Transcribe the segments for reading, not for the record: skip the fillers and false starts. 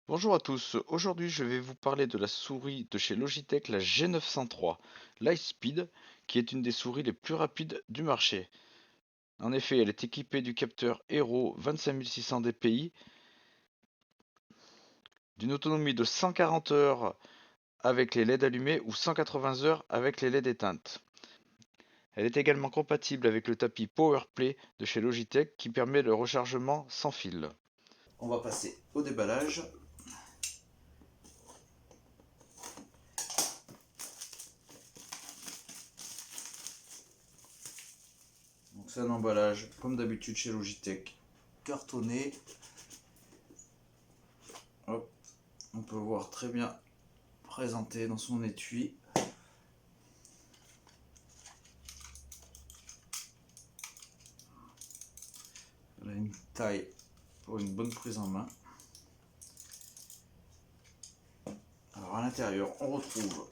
Bonjour à tous, aujourd'hui je vais vous parler de la souris de chez Logitech, la G903 Lightspeed, qui est une des souris les plus rapides du marché. En effet, elle est équipée du capteur Hero 25600 dpi, d'une autonomie de 140 heures avec les LED allumés ou 180 heures avec les LED éteintes. Elle est également compatible avec le tapis PowerPlay de chez Logitech qui permet le rechargement sans fil. On va passer au déballage. Donc c'est un emballage comme d'habitude chez Logitech, cartonné. Hop, on peut voir très bien présenté dans son étui. Elle a une taille pour une bonne prise en main. Alors à l'intérieur, on retrouve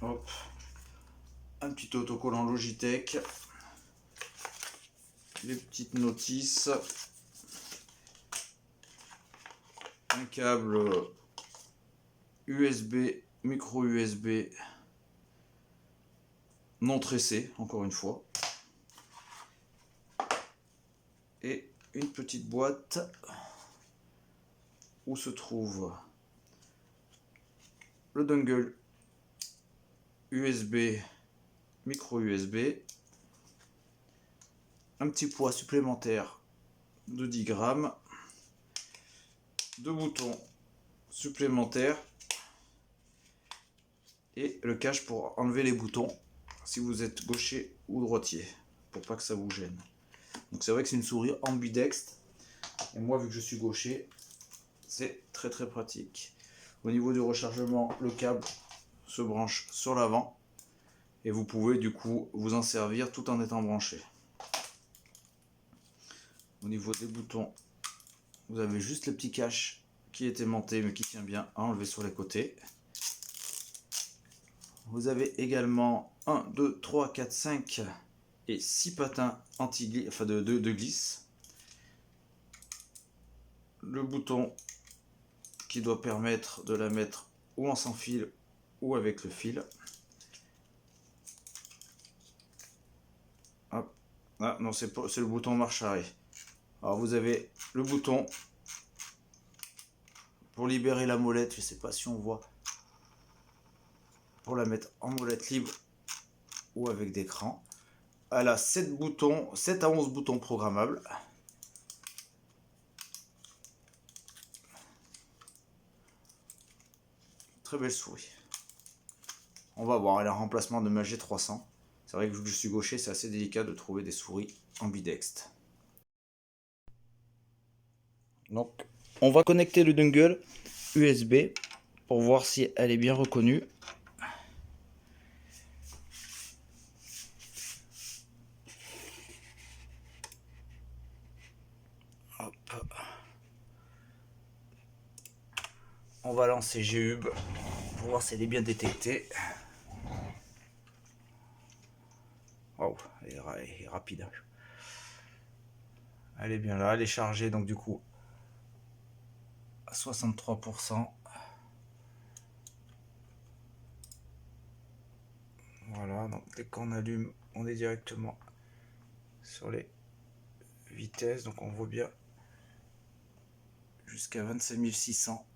hop, un petit autocollant Logitech, les petites notices, un câble USB, micro USB non tressé, encore une fois, et une petite boîte où se trouve le dongle USB, micro USB, un petit poids supplémentaire de 10 grammes, deux boutons supplémentaires et le cache pour enlever les boutons si vous êtes gaucher ou droitier, pour pas que ça vous gêne. Donc c'est vrai que c'est une souris ambidextre et moi vu que je suis gaucher, c'est très pratique. Au niveau du rechargement, le câble se branche sur l'avant et vous pouvez du coup vous en servir tout en étant branché. Au niveau des boutons, vous avez juste le petit cache qui est aimanté mais qui tient bien à enlever sur les côtés. Vous avez également 1, 2, 3, 4, 5 et 6 patins anti-glisse, enfin de glisse. Le bouton qui doit permettre de la mettre ou en sans fil ou avec le fil. Hop. Ah non, c'est le bouton marche arrêt. Alors vous avez le bouton pour libérer la molette, je ne sais pas si on voit, pour la mettre en molette libre ou avec d'écran. Elle a 7 boutons, 7 à 11 boutons programmables. Très belle souris. On va voir, elle a un remplacement de ma G300. C'est vrai que vu que je suis gaucher, c'est assez délicat de trouver des souris ambidextres. Donc, on va connecter le dongle USB pour voir si elle est bien reconnue. Hop. On va lancer GHub pour voir si elle est bien détectée. Wow, elle est rapide. Elle est bien là, elle est chargée donc du coup à 63%. Voilà, donc dès qu'on allume, on est directement sur les vitesses, donc on voit bien jusqu'à 25 600,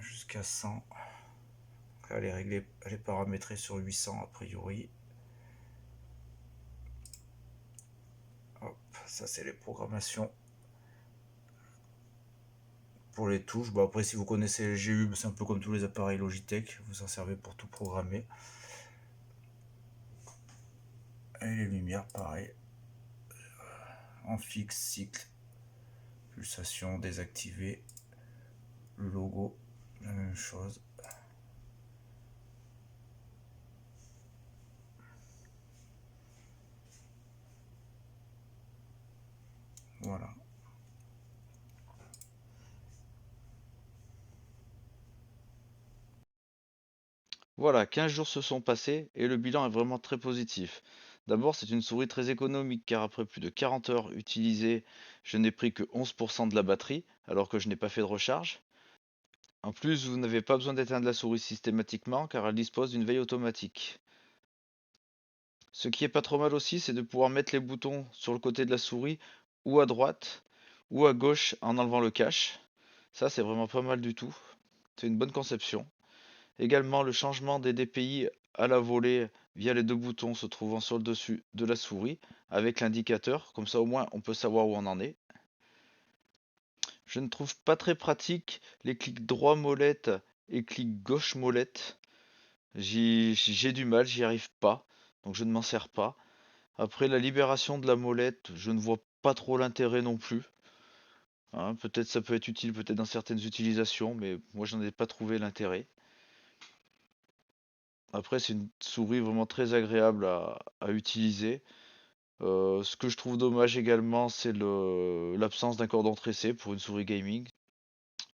jusqu'à 100. Elle est réglée, elle est paramétrée sur 800 a priori. Hop, ça c'est les programmations pour les touches. Bon, après si vous connaissez le GHub, c'est un peu comme tous les appareils Logitech, vous en servez pour tout programmer. Et les lumières pareil, en fixe, cycle, pulsation, désactivé, le logo, la même chose. Voilà. Voilà, 15 jours se sont passés et le bilan est vraiment très positif. D'abord, c'est une souris très économique car après plus de 40 heures utilisées, je n'ai pris que 11% de la batterie alors que je n'ai pas fait de recharge. En plus, vous n'avez pas besoin d'éteindre la souris systématiquement car elle dispose d'une veille automatique. Ce qui est pas trop mal aussi, c'est de pouvoir mettre les boutons sur le côté de la souris ou à droite ou à gauche en enlevant le cache. Ça, c'est vraiment pas mal du tout. C'est une bonne conception. Également, le changement des DPI à la volée via les deux boutons se trouvant sur le dessus de la souris avec l'indicateur. Comme ça, au moins, on peut savoir où on en est. Je ne trouve pas très pratique les clics droit molette et clics gauche molette. J'ai du mal, j'y arrive pas. Donc je ne m'en sers pas. Après la libération de la molette, je ne vois pas trop l'intérêt non plus. Hein, peut-être ça peut être utile, peut-être dans certaines utilisations, mais moi j'en ai pas trouvé l'intérêt. Après c'est une souris vraiment très agréable à utiliser. Ce que je trouve dommage également, c'est l'absence d'un cordon tressé pour une souris gaming.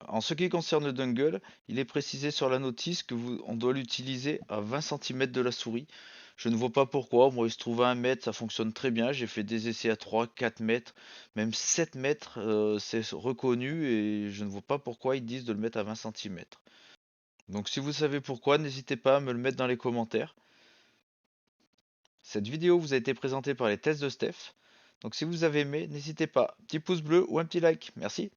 En ce qui concerne le dongle, il est précisé sur la notice que on doit l'utiliser à 20 cm de la souris. Je ne vois pas pourquoi, moi il se trouve à 1 mètre, ça fonctionne très bien, j'ai fait des essais à 3, 4 mètres, même 7 mètres, c'est reconnu et je ne vois pas pourquoi ils disent de le mettre à 20 cm. Donc si vous savez pourquoi, n'hésitez pas à me le mettre dans les commentaires. Cette vidéo vous a été présentée par les tests de Steph. Donc si vous avez aimé, n'hésitez pas, petit pouce bleu ou un petit like. Merci.